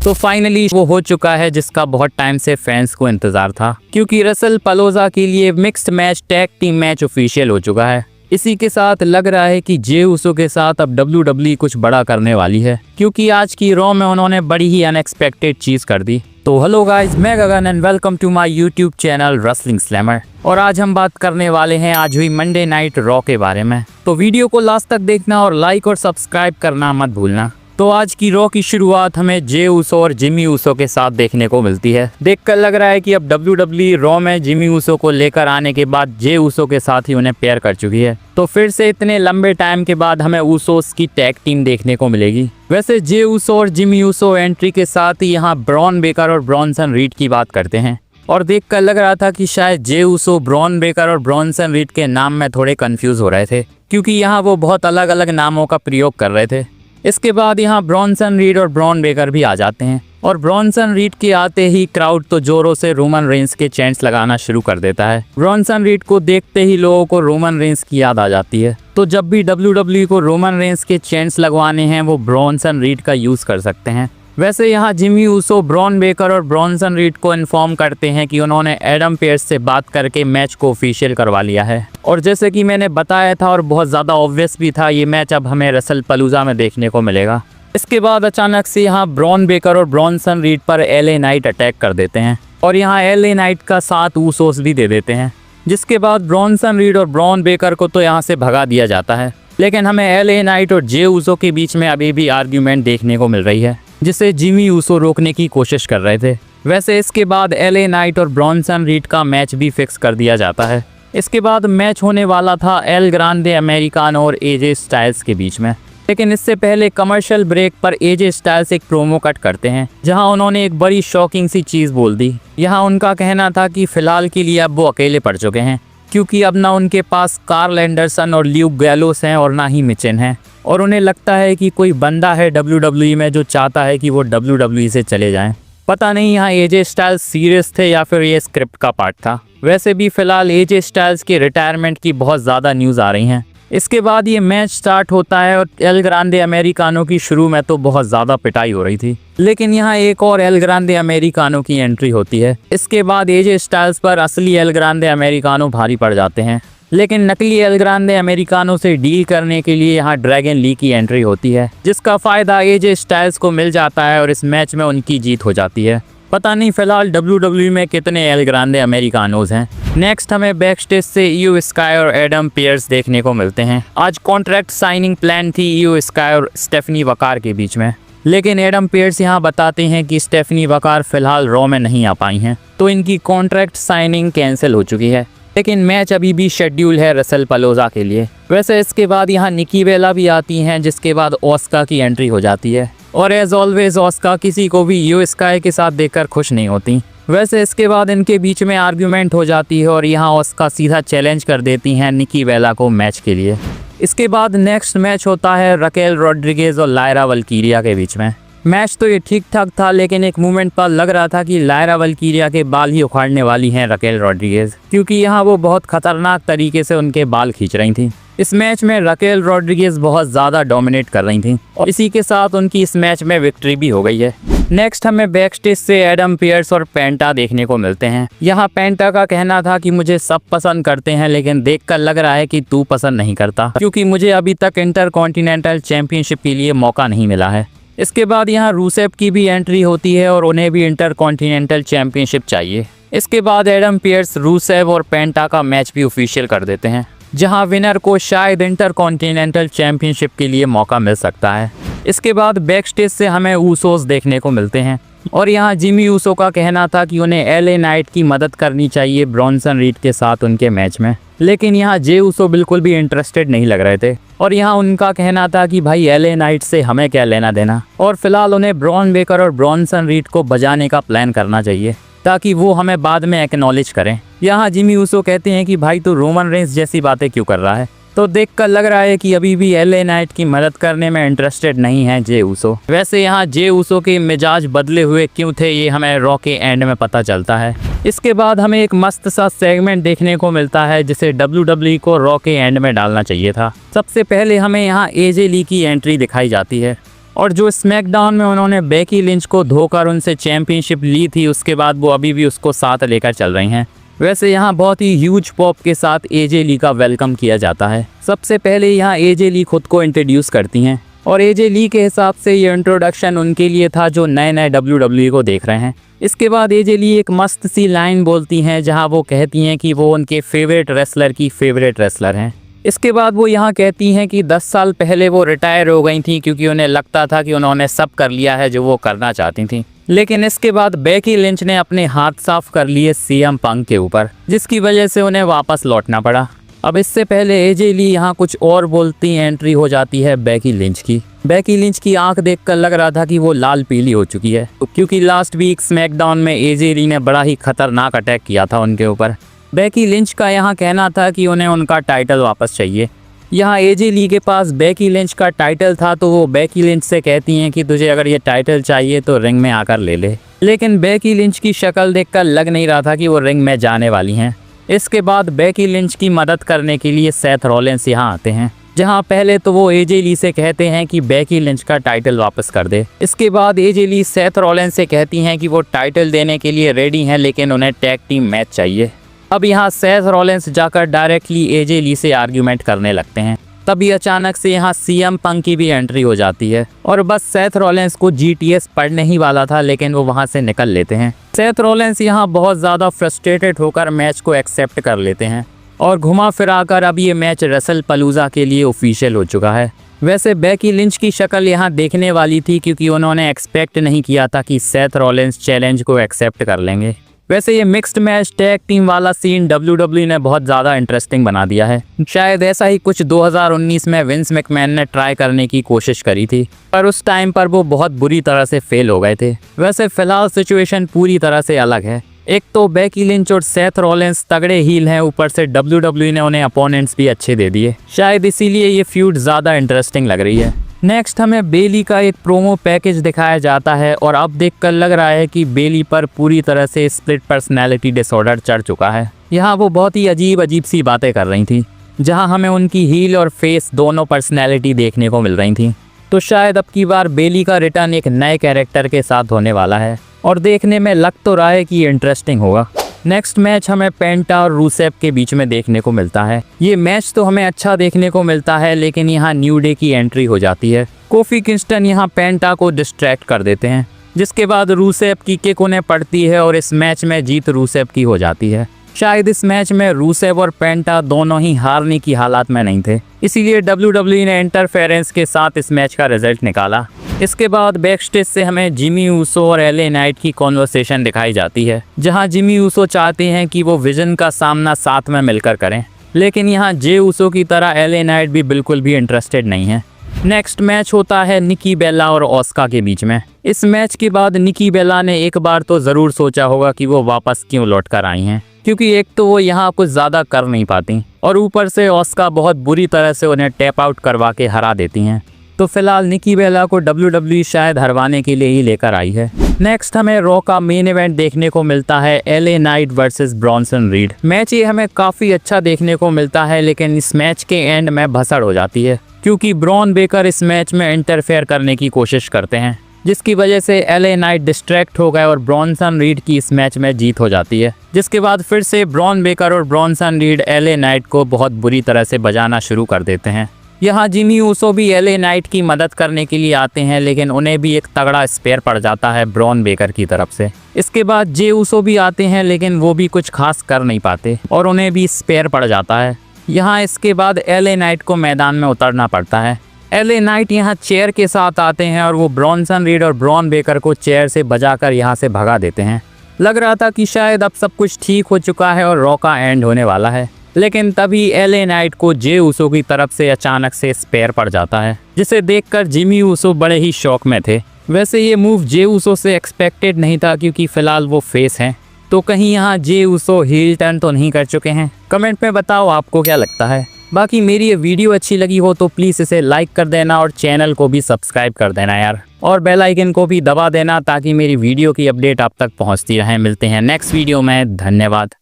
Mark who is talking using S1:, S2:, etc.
S1: तो फाइनली वो हो चुका है जिसका बहुत टाइम से फैंस को इंतजार था, क्योंकि रसल पलोजा के लिए mixed match tag team match official हो चुका है। इसी के साथ लग रहा है कि जे उसो के साथ अब WWE कुछ बड़ा करने वाली है, क्योंकि आज की रॉ में उन्होंने बड़ी ही अनएक्सपेक्टेड चीज कर दी। तो हेलो गाइस, मैं Gagan and welcome to my YouTube channel Wrestling Slammer. और आज हम बात करने वाले हैं आज हुई मंडे नाइट रॉ के बारे में। तो वीडियो को लास्ट तक देखना और लाइक और सब्सक्राइब करना मत भूलना। तो आज की रॉ की शुरुआत हमें जे उसो और जिमी उसो के साथ देखने को मिलती है। देखकर लग रहा है कि अब WWE रॉ में जिमी उसो को लेकर आने के बाद जे उसो के साथ ही उन्हें पेयर कर चुकी है। तो फिर से इतने लंबे टाइम के बाद हमें उसोस की टैग टीम देखने को मिलेगी। वैसे जे उसो और जिमी उसो एंट्री के साथ ही यहाँ ब्रॉन बेकर और ब्रॉनसन रीड की बात करते हैं। और देखकर लग रहा था कि शायद जे उसो ब्रॉन बेकर और ब्रॉनसन रीड के नाम में थोड़े कंफ्यूज हो रहे थे, क्योंकि यहाँ वो बहुत अलग अलग नामों का प्रयोग कर रहे थे। इसके बाद यहाँ ब्रॉनसन रीड और ब्रॉन बेकर भी आ जाते हैं। और ब्रॉनसन रीड के आते ही क्राउड तो जोरों से रोमन रेंस के चैंट्स लगाना शुरू कर देता है। ब्रॉनसन रीड को देखते ही लोगों को रोमन रेंस की याद आ जाती है। तो जब भी WWE को रोमन रेंस के चैंट्स लगवाने हैं वो ब्रॉनसन रीड का यूज कर सकते हैं। वैसे यहाँ जिमी उसो ब्रॉन बेकर और ब्रॉनसन रीड को इन्फॉर्म करते हैं कि उन्होंने एडम पेयर्स से बात करके मैच को ऑफिशियल करवा लिया है। और जैसे कि मैंने बताया था और बहुत ज़्यादा ऑब्वियस भी था, ये मैच अब हमें रसल पलूजा में देखने को मिलेगा। इसके बाद अचानक से यहाँ ब्रॉन बेकर और ब्रॉनसन रीड पर LA नाइट अटैक कर देते हैं और यहाँ LA नाइट का साथ उसोस भी दे देते हैं। जिसके बाद ब्रॉनसन रीड और ब्रॉन बेकर को तो यहाँ से भगा दिया जाता है, लेकिन हमें LA नाइट और जे उसो के बीच में अभी भी आर्ग्यूमेंट देखने को मिल रही है, जिसे जिमी उसो रोकने की कोशिश कर रहे थे। वैसे इसके बाद LA नाइट और ब्रॉनसन रीड का मैच भी फिक्स कर दिया जाता है। इसके बाद मैच होने वाला था एल ग्रांडे अमेरिकानो और AJ स्टाइल्स के बीच में, लेकिन इससे पहले कमर्शियल ब्रेक पर AJ स्टाइल्स एक प्रोमो कट करते हैं, जहां उन्होंने एक बड़ी शॉकिंग सी चीज़ बोल दी। यहां उनका कहना था कि फिलहाल के लिए अब वो अकेले पड़ चुके हैं, क्योंकि अब ना उनके पास कार्ल एंडरसन और ल्यूक गैलोस हैं और ना ही मिचन हैं। और उन्हें लगता है कि कोई बंदा है WWE में जो चाहता है कि वो WWE से चले जाएं। पता नहीं यहाँ AJ स्टाइल्स सीरियस थे या फिर ये स्क्रिप्ट का पार्ट था। वैसे भी फिलहाल AJ स्टाइल्स के रिटायरमेंट की बहुत ज़्यादा न्यूज़ आ रही हैं। इसके बाद ये मैच स्टार्ट होता है और एल ग्रांडे अमेरिकानो की शुरू में तो बहुत ज़्यादा पिटाई हो रही थी, लेकिन यहाँ एक और एल ग्रांडे अमेरिकानो की एंट्री होती है। इसके बाद AJ स्टाइल्स पर असली एल ग्रांडे अमेरिकानो भारी पड़ जाते हैं, लेकिन नकली एल ग्रांडे अमेरिकानो से डील करने के लिए यहाँ ड्रैगन ली की एंट्री होती है, जिसका फ़ायदा AJ स्टाइल्स को मिल जाता है और इस मैच में उनकी जीत हो जाती है। पता नहीं फिलहाल WWE में कितने एल ग्रांडे अमेरिकानोज हैं। नेक्स्ट हमें बैक स्टेज से ईओ स्काई और एडम पियर्स देखने को मिलते हैं। आज कॉन्ट्रैक्ट साइनिंग प्लान थी ईओ स्काई और स्टेफनी वकार के बीच में, लेकिन एडम पियर्स यहाँ बताते हैं कि स्टेफनी वकार फिलहाल रॉ में नहीं आ पाई हैं, तो इनकी कॉन्ट्रैक्ट साइनिंग कैंसिल हो चुकी है। लेकिन मैच अभी भी शेड्यूल है रसल पलोजा के लिए। वैसे इसके बाद यहाँ निकी बेला भी आती हैं, जिसके बाद ऑस्का की एंट्री हो जाती है। और एज ऑलवेज ऑस्का किसी को भी ईओ स्काई के साथ देखकर खुश नहीं होती। वैसे इसके बाद इनके बीच में आर्ग्यूमेंट हो जाती है और यहाँ ऑस्का सीधा चैलेंज कर देती हैं निकी बेला को मैच के लिए। इसके बाद नेक्स्ट मैच होता है रकेल रॉड्रिगेज और लायरा वल्कीरिया के बीच में। मैच तो ये ठीक ठाक था, लेकिन एक मोमेंट पर लग रहा था कि लायरा वल्कीरिया के बाल ही उखाड़ने वाली हैं रकेल रॉड्रिगेज, क्योंकि यहाँ वो बहुत खतरनाक तरीके से उनके बाल खींच रही थी। इस मैच में रकेल रॉड्रिगेज बहुत ज़्यादा डोमिनेट कर रही थी और इसी के साथ उनकी इस मैच में विक्ट्री भी हो गई है। नेक्स्ट हमें बैक स्टेज से एडम पियर्स और पेंटा देखने को मिलते हैं। यहाँ पेंटा का कहना था कि मुझे सब पसंद करते हैं, लेकिन देखकर लग रहा है कि तू पसंद नहीं करता, क्योंकि मुझे अभी तक इंटरकॉन्टिनेंटल चैंपियनशिप के लिए मौका नहीं मिला है। इसके बाद यहाँ रूसेफ की भी एंट्री होती है और उन्हें भी इंटरकॉन्टिनेंटल चैंपियनशिप चाहिए। इसके बाद एडम पियर्स, रूसेफ और पेंटा का मैच भी ऑफिशियल कर देते हैं, जहां विनर को शायद इंटरकॉन्टिनेंटल चैंपियनशिप के लिए मौका मिल सकता है। इसके बाद बैक स्टेज से हमें उसोस देखने को मिलते हैं और यहाँ जिमी उसो का कहना था कि उन्हें LA नाइट की मदद करनी चाहिए ब्रॉनसन रीड के साथ उनके मैच में, लेकिन यहाँ जे उसो बिल्कुल भी इंटरेस्टेड नहीं लग रहे थे। और यहाँ उनका कहना था कि भाई LA नाइट से हमें क्या लेना देना, और फिलहाल उन्हें ब्रॉन बेकर और ब्रॉनसन रीड को बजाने का प्लान करना चाहिए, ताकि वो हमें बाद में एक्नॉलेज करें। यहाँ जिमी उसो कहते हैं कि भाई तू रोमन रेंस जैसी बातें क्यों कर रहा है। तो देखकर लग रहा है कि अभी भी LA नाइट की मदद करने में इंटरेस्टेड नहीं है जे उसो। वैसे यहाँ जे उसो के मिजाज बदले हुए क्यों थे ये हमें रॉ के एंड में पता चलता है। इसके बाद हमें एक मस्त सा सेगमेंट देखने को मिलता है जिसे WWE को रॉ के एंड में डालना चाहिए था। सबसे पहले हमें यहाँ AJ ली की एंट्री दिखाई जाती है और जो स्मैकडाउन में उन्होंने बेकी लिंच को धोकर उनसे चैंपियनशिप ली थी, उसके बाद वो अभी भी उसको साथ लेकर चल रही हैं। वैसे यहाँ बहुत ही ह्यूज पॉप के साथ एजे ली का वेलकम किया जाता है। सबसे पहले यहाँ एजे ली खुद को इंट्रोड्यूस करती हैं और एजे ली के हिसाब से ये इंट्रोडक्शन उनके लिए था जो नए नए WWE को देख रहे हैं। इसके बाद एजे ली एक मस्त सी लाइन बोलती हैं जहाँ वो कहती हैं कि वो उनके फेवरेट रेसलर की फेवरेट रेसलर हैं। इसके बाद वो यहाँ कहती हैं कि 10 साल पहले वो रिटायर हो गई थी क्योंकि उन्हें लगता था कि उन्होंने सब कर लिया है जो वो करना चाहती थी। लेकिन इसके बाद बेकी लिंच ने अपने हाथ साफ कर लिए सीएम पंक के ऊपर, जिसकी वजह से उन्हें वापस लौटना पड़ा। अब इससे पहले एजे ली यहाँ कुछ और बोलती एंट्री हो जाती है बेकी लिंच की। बेकी लिंच की आंख देखकर लग रहा था कि वो लाल पीली हो चुकी है, क्योंकि लास्ट वीक स्मैकडाउन में एजे ली ने बड़ा ही खतरनाक अटैक किया था उनके ऊपर। बेकी लिंच का यहाँ कहना था कि उन्हें उनका टाइटल वापस चाहिए। यहाँ एजे ली के पास बेकी लिंच का टाइटल था, तो वो बेकी लिंच से कहती हैं कि तुझे अगर ये टाइटल चाहिए तो रिंग में आकर ले ले। लेकिन बेकी लिंच की शक्ल देखकर लग नहीं रहा था कि वो रिंग में जाने वाली हैं। इसके बाद बेकी लिंच की मदद करने के लिए सेथ रॉलिंस यहाँ आते हैं, जहाँ पहले तो वो एजे ली से कहते हैं कि बेकी लिंच का टाइटल वापस कर दे। इसके बाद एजे ली सेथ रॉलिंस से कहती हैं कि वो टाइटल देने के लिए रेडी हैं, लेकिन उन्हें टैग टीम मैच चाहिए। अब यहाँ सेथ रॉलिंस जाकर डायरेक्टली एजे ली से आर्ग्यूमेंट करने लगते हैं। तभी अचानक से यहाँ सीएम पंक की भी एंट्री हो जाती है और बस सेथ रॉलिंस को जीटीएस पढ़ने ही वाला था, लेकिन वो वहाँ से निकल लेते हैं। सेथ रॉलिंस यहाँ बहुत ज़्यादा फ्रस्ट्रेटेड होकर मैच को एक्सेप्ट कर लेते हैं और घुमा फिरा कर अब ये मैच रसल पलूजा के लिए ऑफिशियल हो चुका है। वैसे बेकी लिंच की शक्ल यहाँ देखने वाली थी, क्योंकि उन्होंने एक्सपेक्ट नहीं किया था कि सेथ रॉलिंस चैलेंज को एक्सेप्ट कर लेंगे। वैसे ये मिक्स्ड मैच टैग टीम वाला सीन WWE ने बहुत ज़्यादा इंटरेस्टिंग बना दिया है। शायद ऐसा ही कुछ 2019 में विंस मैकमैन ने ट्राई करने की कोशिश करी थी, पर उस टाइम पर वो बहुत बुरी तरह से फेल हो गए थे। वैसे फिलहाल सिचुएशन पूरी तरह से अलग है। एक तो बेकी लिंच और सेथ रॉलिंस तगड़े हील हैं, ऊपर से WWE ने उन्हें अपोनेंट्स भी अच्छे दे दिए। शायद इसीलिए ये फ्यूड ज़्यादा इंटरेस्टिंग लग रही है। नेक्स्ट हमें बेली का एक प्रोमो पैकेज दिखाया जाता है और अब देखकर लग रहा है कि बेली पर पूरी तरह से स्प्लिट पर्सनैलिटी डिसऑर्डर चढ़ चुका है। यहाँ वो बहुत ही अजीब सी बातें कर रही थी, जहाँ हमें उनकी हील और फेस दोनों पर्सनैलिटी देखने को मिल रही थी। तो शायद अब की बार बेली का रिटर्न एक नए कैरेक्टर के साथ होने वाला है और देखने में लग तो रहा है कि इंटरेस्टिंग होगा। नेक्स्ट मैच हमें पेंटा और रूसेफ के बीच में देखने को मिलता है। ये मैच तो हमें अच्छा देखने को मिलता है, लेकिन यहाँ न्यू डे की एंट्री हो जाती है। कोफी किंगस्टन यहाँ पेंटा को डिस्ट्रैक्ट कर देते हैं, जिसके बाद रूसेफ की किक उन्हें पड़ती है और इस मैच में जीत रूसेफ की हो जाती है। शायद इस मैच में रूसेफ और पेंटा दोनों ही हारने की हालात में नहीं थे, इसीलिए WWE ने इंटरफेरेंस के साथ इस मैच का रिजल्ट निकाला। इसके बाद बैकस्टेज से हमें जिमी ऊसो और एले नाइट की कॉन्वर्सेशन दिखाई जाती है, जहां जिमी ऊसो चाहते हैं कि वो विजन का सामना साथ में मिलकर करें, लेकिन यहां जे ऊसो की तरह एले नाइट भी बिल्कुल भी इंटरेस्टेड नहीं है। नेक्स्ट मैच होता है निकी बेला और ऑस्का के बीच में। इस मैच के बाद निकी बेला ने एक बार तो ज़रूर सोचा होगा कि वो वापस क्यों लौट कर आई हैं, क्योंकि एक तो वो यहाँ कुछ ज़्यादा कर नहीं पाती और ऊपर से ऑस्का बहुत बुरी तरह से उन्हें टैप आउट करवा के हरा देती हैं। तो फिलहाल निकी बेला को WWE शायद हरवाने के लिए ही लेकर आई है। नेक्स्ट हमें रॉ का मेन इवेंट देखने को मिलता है, LA Knight versus Bronson read. Match ये हमें काफ़ी अच्छा देखने को मिलता है, लेकिन इस मैच के एंड में भसड़ हो जाती है, क्योंकि ब्रॉन बेकर इस मैच में इंटरफेयर करने की कोशिश करते हैं, जिसकी वजह से एले नाइट डिस्ट्रैक्ट हो गए और ब्रॉन्सन रीड की इस मैच में जीत हो जाती है। जिसके बाद फिर से ब्रॉन बेकर और ब्रॉन्सन रीड एले नाइट को बहुत बुरी तरह से बजाना शुरू कर देते हैं। यहाँ जिमी ऊसो भी एले नाइट की मदद करने के लिए आते हैं, लेकिन उन्हें भी एक तगड़ा स्पेयर पड़ जाता है ब्रॉन बेकर की तरफ से। इसके बाद जे ऊसो भी आते हैं, लेकिन वो भी कुछ खास कर नहीं पाते और उन्हें भी स्पेयर पड़ जाता है। यहाँ इसके बाद एले नाइट को मैदान में उतरना पड़ता है। एले नाइट यहाँ चेयर के साथ आते हैं और वो ब्रॉन्सन रीड और ब्रॉन बेकर को चेयर से बजाकर यहाँ से भगा देते हैं। लग रहा था कि शायद अब सब कुछ ठीक हो चुका है और रॉ का एंड होने वाला है, लेकिन तभी एले नाइट को जे ऊसो की तरफ से अचानक से स्पेयर पड़ जाता है, जिसे देखकर जिमी ऊसो बड़े ही शॉक में थे। वैसे ये मूव जे ऊसो से एक्सपेक्टेड नहीं था, क्योंकि फिलहाल वो फेस हैं। तो कहीं यहाँ जे ऊसो हील टर्न तो नहीं कर चुके हैं? कमेंट में बताओ आपको क्या लगता है। बाकी मेरी ये वीडियो अच्छी लगी हो तो प्लीज़ इसे लाइक कर देना और चैनल को भी सब्सक्राइब कर देना यार, और बेल आइकन को भी दबा देना ताकि मेरी वीडियो की अपडेट आप तक पहुँचती रहे। मिलते हैं नेक्स्ट वीडियो में, धन्यवाद।